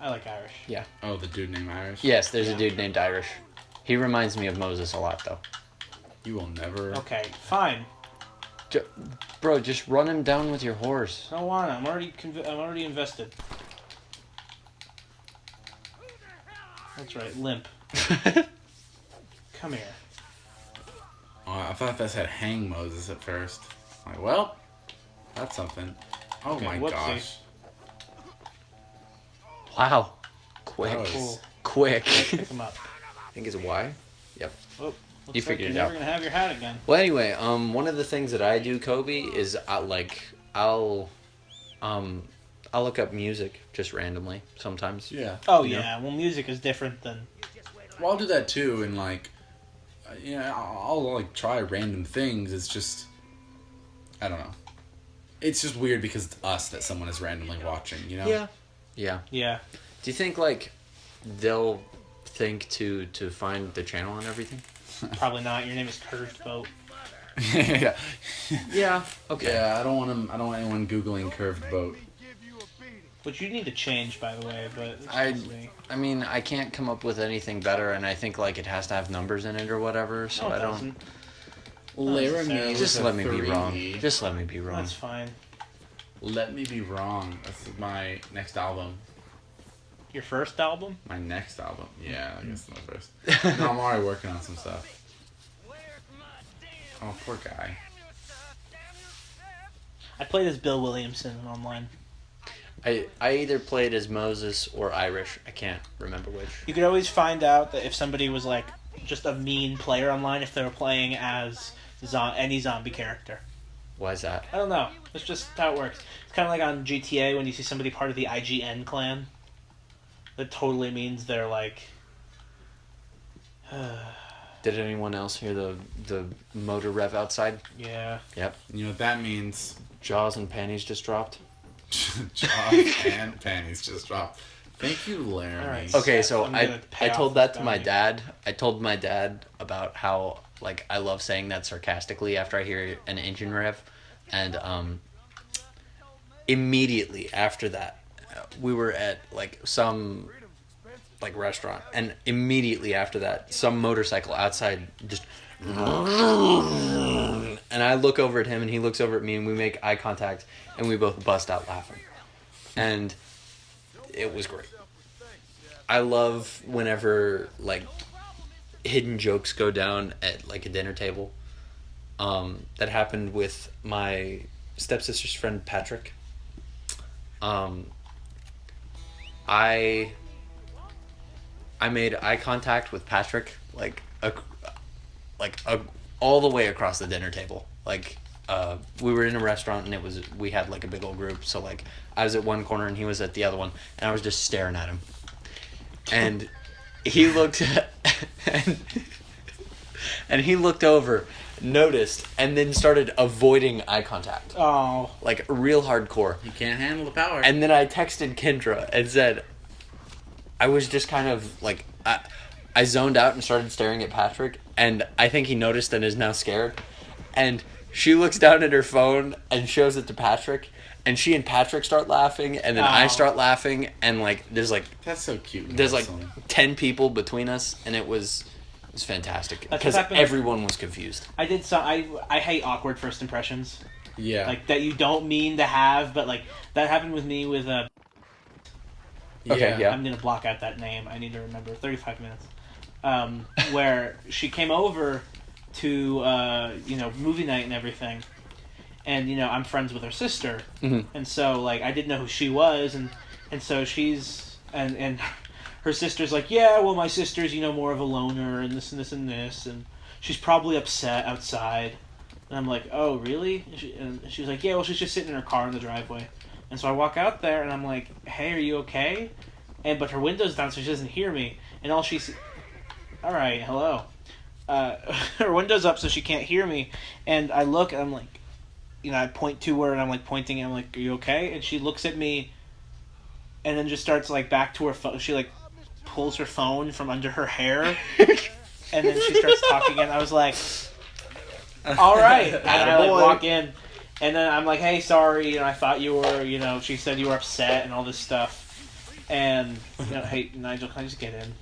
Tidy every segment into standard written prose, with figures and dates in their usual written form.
I like Irish. Yeah. Oh, the dude named Irish? Yes, there's a dude named Irish. He reminds me of Moses a lot, though. You will never... Okay, fine. Bro, just run him down with your horse. I don't want it. I'm already invested. That's right, limp. Come here. Oh, I thought that said hang Moses at first. Like, well, that's something. Oh Okay, my whoopsie. gosh. Wow. Quick. That was- Cool. Quick. Pick him up. I think it's Y. Yep. Oh, looks You like figured you're it never out. gonna have your hat again. Well, anyway, one of the things that I do, Coby, is I'll look up music just randomly sometimes. Yeah. Oh You know? yeah, well music is different than. Well, I'll do that too, and like, I'll like try random things. It's just, I don't know. It's just weird because it's us that someone is randomly watching, you know? Yeah. Yeah. Yeah. Do you think like they'll think to find the channel and everything? Probably not. Your name is Curved Boat. Yeah. Yeah. Okay. Yeah, I don't want anyone Googling curved boat. Which you need to change, by the way. But it's I just me. mean, I can't come up with anything better, and I think like it has to have numbers in it or whatever. So No, it I don't. doesn't. Laramie. Just with let a me be 3. wrong. Just let me be wrong. That's fine. Let me be wrong. This is my next album. Your first album? My next album. Yeah, I guess not first. No, I'm already working on some stuff. Oh, poor guy. I played as Bill Williamson online. I either played as Moses or Irish. I can't remember which. You could always find out that if somebody was like just a mean player online if they were playing as any zombie character. Why is that? I don't know. It's just how it works. It's kind of like on GTA when you see somebody part of the IGN clan. That totally means they're like... Did anyone else hear the motor rev outside? yeah. Yep. You know what that means? Jaws and panties just dropped. Jaws and panties just dropped. Thank you, Laramie. Alright. Okay, so I'm gonna pay I off told this that to my bounty. dad. I told my dad about how like I love saying that sarcastically after I hear an engine rev, and immediately after that, we were at like some like restaurant, and immediately after that, some motorcycle outside just. And I look over at him, and he looks over at me, and we make eye contact, and we both bust out laughing, and it was great. I love whenever like hidden jokes go down at like a dinner table. That happened with my stepsister's friend Patrick. I made eye contact with Patrick all the way across the dinner table. Like we were in a restaurant, and we had like a big old group. So like I was at one corner and he was at the other one, and I was just staring at him. And he looked and he looked over, noticed, and then started avoiding eye contact. Oh. Like real hardcore. You can't handle the power. And then I texted Kendra and said, I was just kind of like, I zoned out and started staring at Patrick, and I think he noticed and is now scared. And she looks down at her phone and shows it to Patrick, and she and Patrick start laughing, and then I start laughing, and like there's like That's so cute. and there's like awesome. 10 people between us, and it was fantastic what because happened- everyone was confused. I did some... I hate awkward first impressions. Yeah. Like, that you don't mean to have, but like, that happened with me with... Okay, yeah. I'm going to block out that name. I need to remember. 35 minutes. Where she came over to, movie night and everything. And, I'm friends with her sister. Mhm. And so, like, I didn't know who she was. And so she's... And her sister's like, yeah, well, my sister's, more of a loner and this and this and this. And she's probably upset outside. And I'm like, oh, really? And she was like, yeah, well, she's just sitting in her car in the driveway. And so I walk out there, and I'm like, hey, are you okay? But her window's down, so she doesn't hear me. And all she... All right, hello. Her window's up, so she can't hear me. And I look, and I'm like... I point to her, and I'm like pointing, and I'm like, are you okay? And she looks at me, and then just starts like back to her phone. She like pulls her phone from under her hair, and then she starts talking, and I was like... All right. And I like walk in, and then I'm like, hey, sorry, I thought you were, she said you were upset and all this stuff. And, hey, Nigel, can I just get in?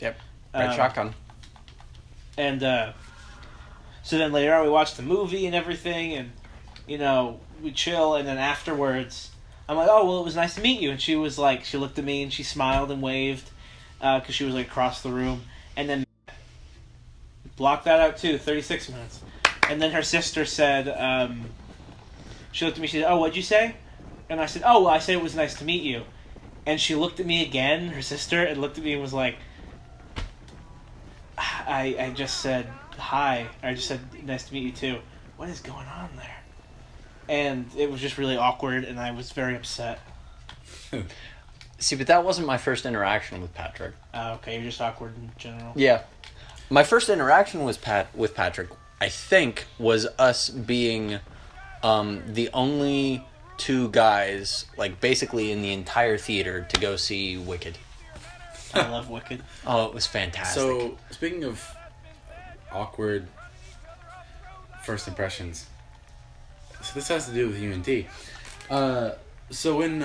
Yep. Red shotgun. And, so then later on we watched the movie and everything, and, we chill, and then afterwards, I'm like, oh, well, it was nice to meet you. And she was like, she looked at me and she smiled and waved, because she was like across the room. And then, block that out too, 36 minutes. And then her sister said, she looked at me, she said, oh, what'd you say? And I said, oh, well, I said it was nice to meet you. And she looked at me again, her sister, and looked at me and was like, I just said hi. I just said nice to meet you too. What is going on there? And it was just really awkward, and I was very upset. See, but that wasn't my first interaction with Patrick. Okay, you're just awkward in general. Yeah. My first interaction with Patrick, I think, was us being the only two guys, like, basically in the entire theater to go see Wicked. I love Wicked. Oh, it was fantastic. So, speaking of awkward first impressions, so this has to do with UNT. So in,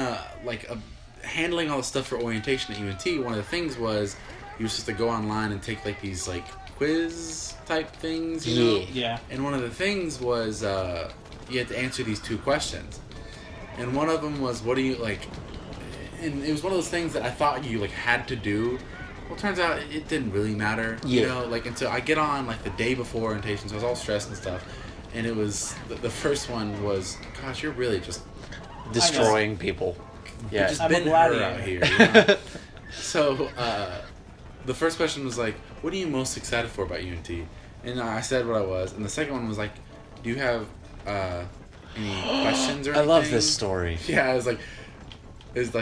handling all the stuff for orientation at UNT, one of the things was you were supposed to go online and take, like, these, like, quiz type things, you know? Yeah. And one of the things was you had to answer these two questions. And one of them was, what do you, like... And it was one of those things that I thought you, like, had to do. Well, it turns out it didn't really matter. Yeah. You know, like, until I get on, like, the day before orientation, so I was all stressed and stuff. And it was... The first one was, gosh, you're really just... destroying people. Yeah. Just I'm been a her gladiator. out here, you know? So, the first question was like, what are you most excited for about UNT? And I said what I was. And the second one was like, do you have any questions or anything? I love this story. Yeah, I was like,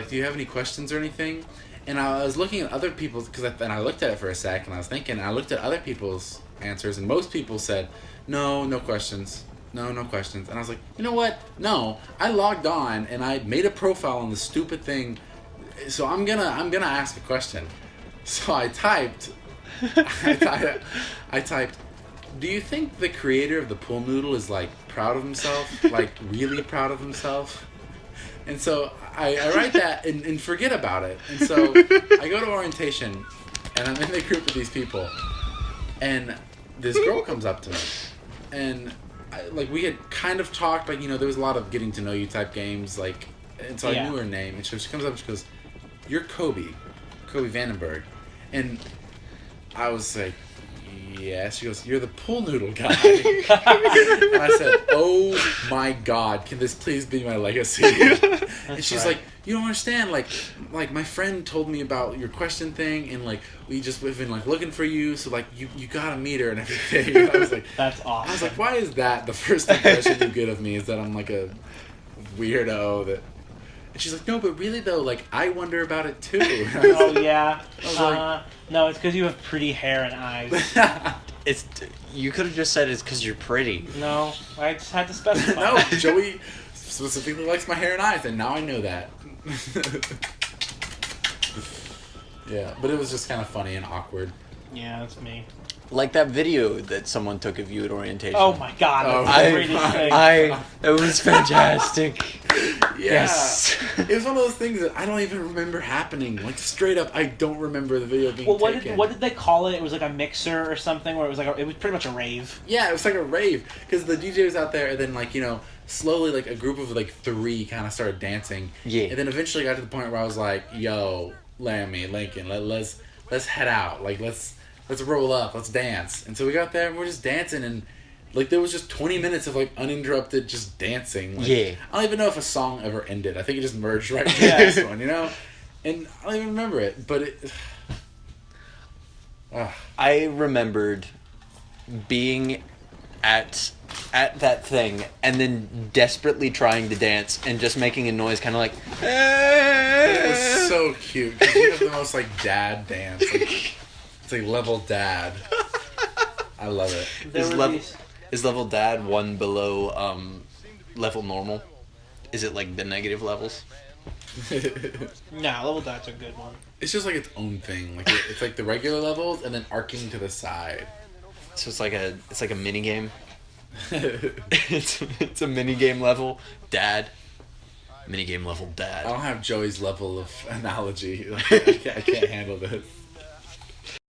do you have any questions or anything? And I was looking at other people's, and I looked at it for a sec, and I was thinking, and I looked at other people's answers, and most people said, no questions. No questions. And I was like, you know what? No. I logged on, and I made a profile on the stupid thing, so I'm gonna ask a question. So I typed, do you think the creator of the pool noodle is, like, proud of himself? Like, really proud of himself? And so I write that and forget about it. And so I go to orientation, and I'm in the group with these people, and this girl comes up to me, and we had kind of talked, like, there was a lot of getting to know you type games, like, and so I knew her name, and so she comes up and she goes, you're Coby Vandenberg. And I was like, yeah. She goes, you're the pool noodle guy. And I said, oh my God, can this please be my legacy? And she's like, you don't understand, like my friend told me about your question thing, and, like, we've been, like, looking for you, so, like, you gotta meet her and everything. And I was like, that's awesome. I was like, why is that the first impression you get of me, is that I'm, like, a weirdo that... And she's like, no, but really, though, like, I wonder about it, too. Oh, yeah. I was like... No, it's because you have pretty hair and eyes. You could have just said it's because you're pretty. No, I just had to specify. No, Joey specifically likes my hair and eyes, and now I know that. Yeah, but it was just kind of funny and awkward. Yeah, that's me. Like that video that someone took of you at orientation. Oh my God, that's the greatest thing. It was fantastic. Yeah. Yes. It was one of those things that I don't even remember happening. Like, straight up, I don't remember the video being taken. What did they call it? It was like a mixer or something, where it was like it was pretty much a rave. Yeah, it was like a rave, because the DJ was out there, and then, like, slowly, like, a group of, like, 3 kind of started dancing. Yeah. And then eventually got to the point where I was like, yo, Laramie, Lincoln, let's head out. Like, let's roll up, let's dance. And so we got there, and we're just dancing, and, like, there was just 20 minutes of, like, uninterrupted just dancing. Like, yeah. I don't even know if a song ever ended. I think it just merged right into this one, And I don't even remember it, but it... I remembered being at that thing and then desperately trying to dance and just making a noise kind of like... It was so cute, because you have the most, like, dad dance. Like, it's like level dad. I love it. Is level dad one below level normal? Is it like the negative levels? No, level dad's a good one. It's just like its own thing. Like, it's like the regular levels and then arcing to the side. So it's like a mini game. It's a mini game level. Dad, minigame level I dad. don't have Joey's level of analogy. Like, I can't handle this.